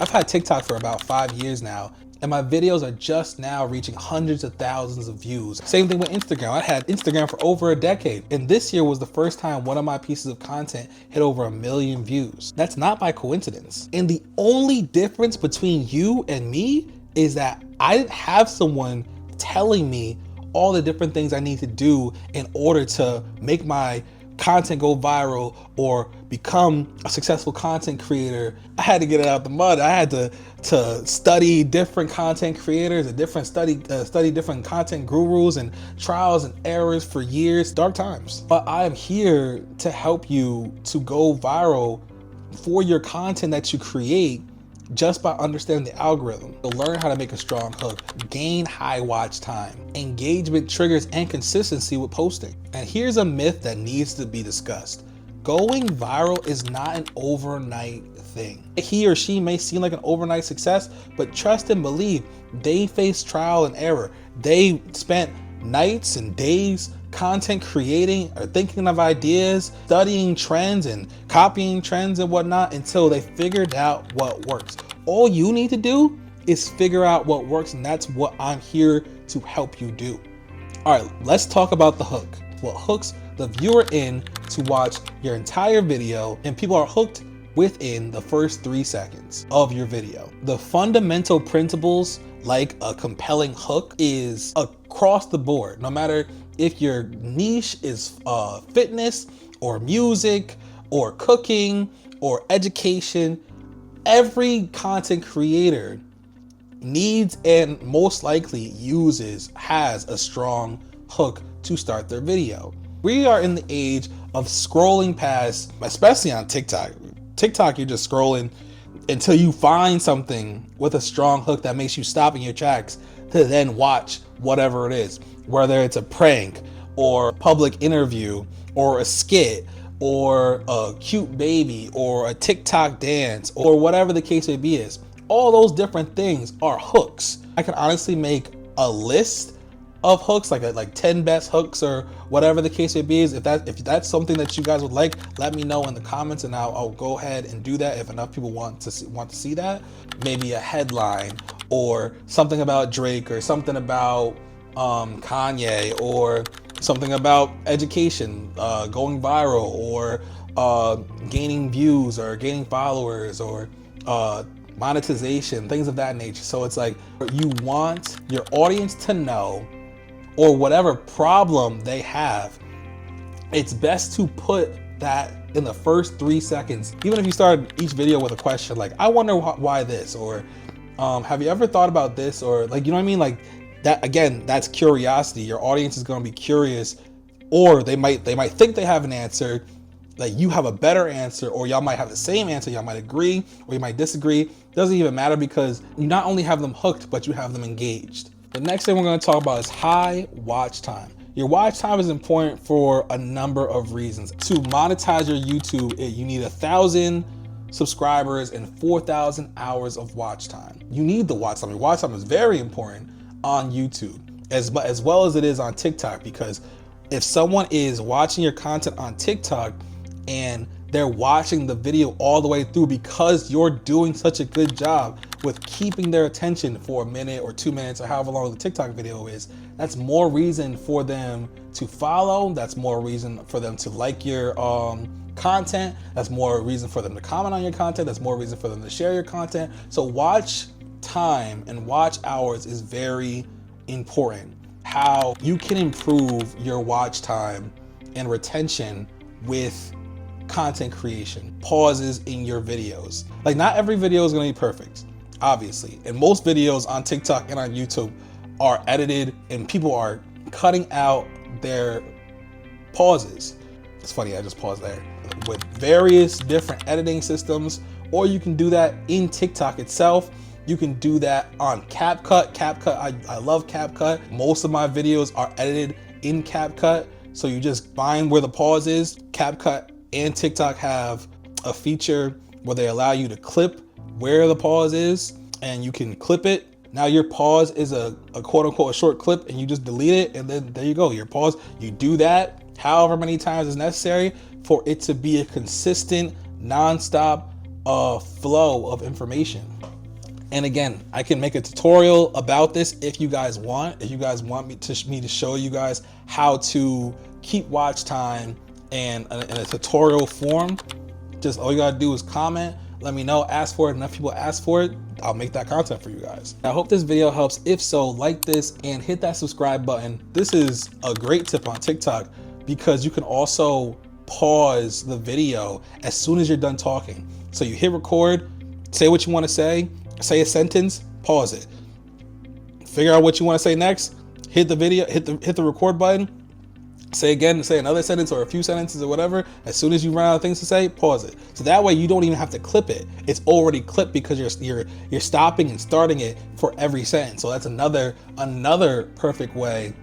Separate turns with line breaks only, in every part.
I've had TikTok for about 5 years now, and my videos are just now reaching hundreds of thousands of views. Same thing with Instagram. I had Instagram for over a decade, and this year was the first time one of my pieces of content hit over 1 million views. That's not by coincidence. And the only difference between you and me is that I didn't have someone telling me all the different things I need to do in order to make my content go viral or become a successful content creator. I had to get it out the mud. I had to study different content creators and study different content gurus and trials and errors for years. Dark times. But I am here to help you to go viral for your content that you create just by understanding the algorithm. You'll learn how to make a strong hook, gain high watch time, engagement triggers, and consistency with posting. And here's a myth that needs to be discussed. Going viral is not an overnight thing. He or she may seem like an overnight success, but trust and believe, they face trial and error. They spent nights and days content creating or thinking of ideas, studying trends and copying trends and whatnot until they figured out what works. All you need to do is figure out what works, and that's what I'm here to help you do. All right, let's talk about the hook. What hooks the viewer in to watch your entire video, and people are hooked within the first 3 seconds of your video. The fundamental principles like a compelling hook is across the board. No matter if your niche is fitness or music or cooking or education, every content creator needs and most likely has a strong hook to start their video. We are in the age of scrolling past, especially on TikTok. TikTok, you're just scrolling until you find something with a strong hook that makes you stop in your tracks to then watch whatever it is, whether it's a prank or a public interview or a skit or a cute baby or a TikTok dance or whatever the case may be is. All those different things are hooks. I can honestly make a list of hooks, like 10 best hooks or whatever the case may be. If that's something that you guys would like, let me know in the comments and I'll go ahead and do that if enough people want to see that. Maybe a headline or something about Drake or something about Kanye or something about education, going viral or gaining views or gaining followers or monetization, things of that nature. So it's like you want your audience to know, or whatever problem they have, it's best to put that in the first 3 seconds. Even if you start each video with a question like, I wonder why this, or have you ever thought about this, or like, you know what I mean? Like that, again, that's curiosity. Your audience is going to be curious, or they might think they have an answer, like you have a better answer, or y'all might have the same answer. Y'all might agree or you might disagree. Doesn't even matter, because you not only have them hooked, but you have them engaged. The next thing we're going to talk about is high watch time. Your watch time is important for a number of reasons. To monetize your YouTube, you need 1,000 subscribers and 4,000 hours of watch time. You need the watch time. Your watch time is very important on YouTube as well as it is on TikTok, because if someone is watching your content on TikTok and they're watching the video all the way through because you're doing such a good job with keeping their attention for a minute or 2 minutes or however long the TikTok video is, that's more reason for them to follow. That's more reason for them to like your content. That's more reason for them to comment on your content. That's more reason for them to share your content. So watch time and watch hours is very important. How you can improve your watch time and retention with content creation, pauses in your videos. Like, not every video is going to be perfect, obviously, and most videos on TikTok and on YouTube are edited and people are cutting out their pauses. It's funny, I just paused there. With various different editing systems, or you can do that in TikTok itself. You can do that on CapCut. I love CapCut. Most of my videos are edited in CapCut, so you just find where the pause is. CapCut and TikTok have a feature where they allow you to clip where the pause is, and you can clip it. Now your pause is a quote unquote a short clip, and you just delete it, and then there you go, your pause. You do that however many times is necessary for it to be a consistent, non-stop a flow of information. And again, I can make a tutorial about this if you guys want. If you guys want me to show you guys how to keep watch time and in a tutorial form, just all you gotta do is comment, let me know, ask for it. Enough people ask for it, I'll make that content for you guys. I hope this video helps. If so, like this and hit that subscribe button. This is a great tip on TikTok because you can also pause the video as soon as you're done talking. So you hit record, say what you want to say a sentence, pause it, figure out what you want to say next, hit the video, hit the record button, say again, say another sentence or a few sentences or whatever. As soon as you run out of things to say, pause it. So that way you don't even have to clip it. It's already clipped because you're stopping and starting it for every sentence. So that's another perfect way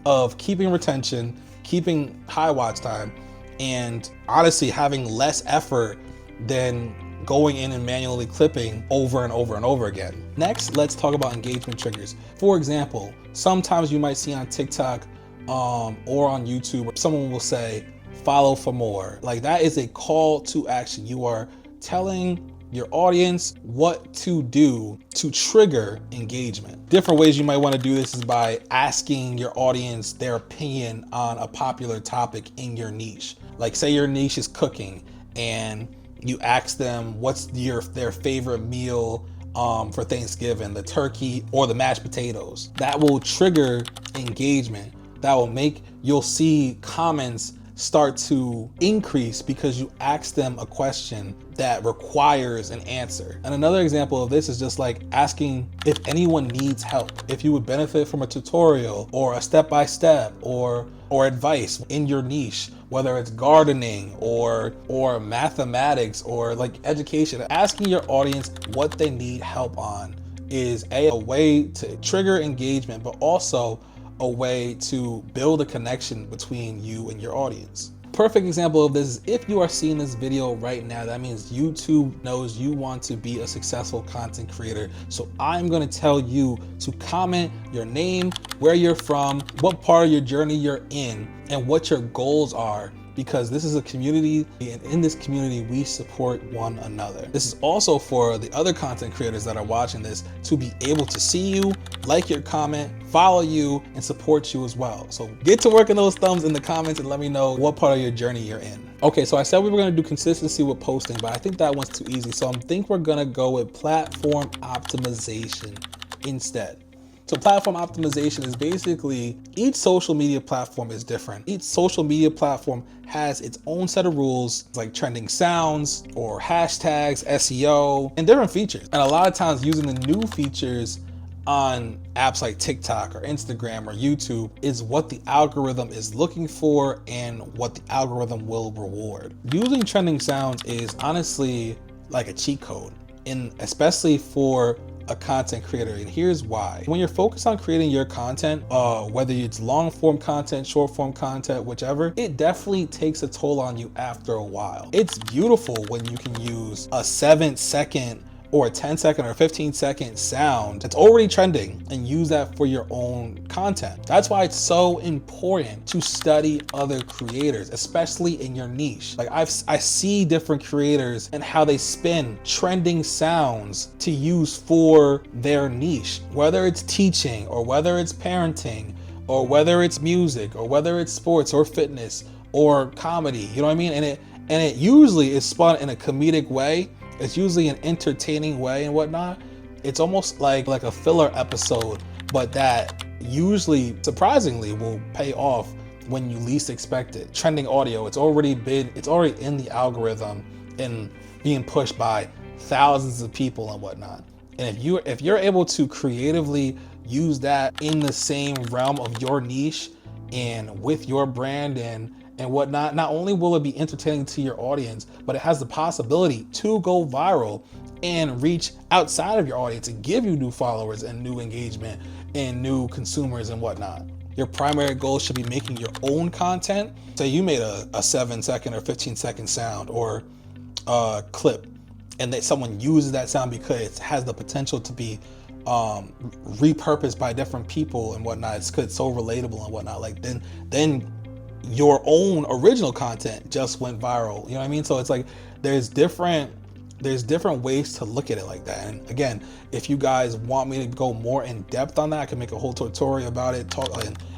of keeping retention, keeping high watch time, and honestly having less effort than going in and manually clipping over and over and over again. Next, let's talk about engagement triggers. For example, sometimes you might see on TikTok or on YouTube, someone will say, follow for more. Like, that is a call to action. You are telling your audience what to do to trigger engagement. Different ways you might want to do this is by asking your audience their opinion on a popular topic in your niche. Like, say your niche is cooking and you ask them what's their favorite meal for Thanksgiving, the turkey or the mashed potatoes. That will trigger engagement. That will make, you'll see comments start to increase because you ask them a question that requires an answer. And another example of this is just like asking if anyone needs help, if you would benefit from a tutorial or a step-by-step or advice in your niche, whether it's gardening or mathematics or like education. Asking your audience what they need help on is a way to trigger engagement, but also a way to build a connection between you and your audience. Perfect example of this is if you are seeing this video right now, that means YouTube knows you want to be a successful content creator. So I'm going to tell you to comment your name, where you're from, what part of your journey you're in, and what your goals are, because this is a community, and in this community we support one another. This is also for the other content creators that are watching this to be able to see you, like your comment, follow you, and support you as well. So get to work on those thumbs in the comments and let me know what part of your journey you're in. Okay, so I said we were gonna do consistency with posting, but I think that one's too easy. So I think we're gonna go with platform optimization instead. So platform optimization is basically, each social media platform is different. Each social media platform has its own set of rules, like trending sounds or hashtags, SEO, and different features. And a lot of times using the new features on apps like TikTok or Instagram or YouTube is what the algorithm is looking for and what the algorithm will reward. Using trending sounds is honestly like a cheat code, and especially for a content creator, and here's why. When you're focused on creating your content, whether it's long form content, short form content, whichever, it definitely takes a toll on you after a while. It's beautiful when you can use a 7-second or a 10-second or 15-second sound that's already trending and use that for your own content. That's why it's so important to study other creators, especially in your niche. Like I see different creators and how they spin trending sounds to use for their niche, whether it's teaching or whether it's parenting or whether it's music or whether it's sports or fitness or comedy, you know what I mean? And it usually is spun in a comedic way. It's usually an entertaining way and whatnot. It's almost like a filler episode, but that usually, surprisingly, will pay off when you least expect it. Trending audio, it's already in the algorithm and being pushed by thousands of people and whatnot. And if you're able to creatively use that in the same realm of your niche and with your brand and whatnot, not only will it be entertaining to your audience, but it has the possibility to go viral and reach outside of your audience and give you new followers and new engagement and new consumers and whatnot. Your primary goal should be making your own content. Say you made a 7-second or 15-second sound or clip, and that someone uses that sound because it has the potential to be repurposed by different people and whatnot. It's so relatable and whatnot. Like then your own original content just went viral. You know what I mean? So it's like there's different there's different ways to look at it like that. And again, if you guys want me to go more in depth on that, I can make a whole tutorial about it,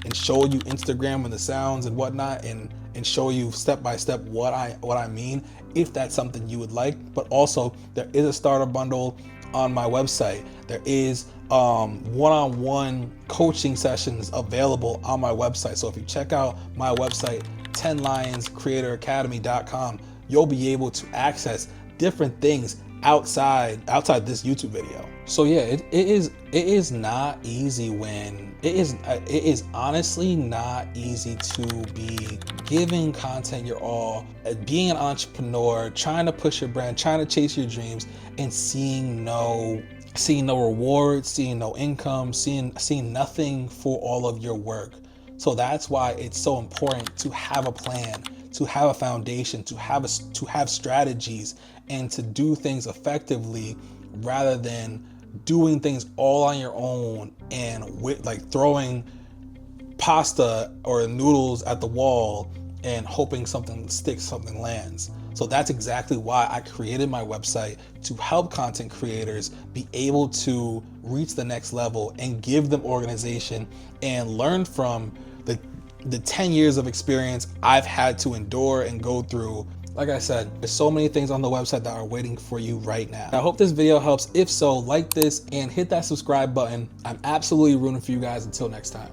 and show you Instagram and the sounds and whatnot, and show you step by step what I mean, if that's something you would like. But also, there is a starter bundle on my website. There is one-on-one coaching sessions available on my website. So if you check out my website, 10lionscreatoracademy.com, you'll be able to access different things outside this YouTube video. So yeah, it is not easy when it is honestly not easy to be giving content your all, being an entrepreneur, trying to push your brand, trying to chase your dreams, and seeing no rewards, seeing no income, seeing nothing for all of your work. So that's why it's so important to have a plan, to have a foundation, to have strategies, and to do things effectively, rather than doing things all on your own and like throwing pasta or noodles at the wall and hoping something sticks, something lands. So that's exactly why I created my website, to help content creators be able to reach the next level and give them organization and learn from the 10 years of experience I've had to endure and go through. Like I said, there's so many things on the website that are waiting for you right now. I hope this video helps. If so, like this and hit that subscribe button. I'm absolutely rooting for you guys. Until next time.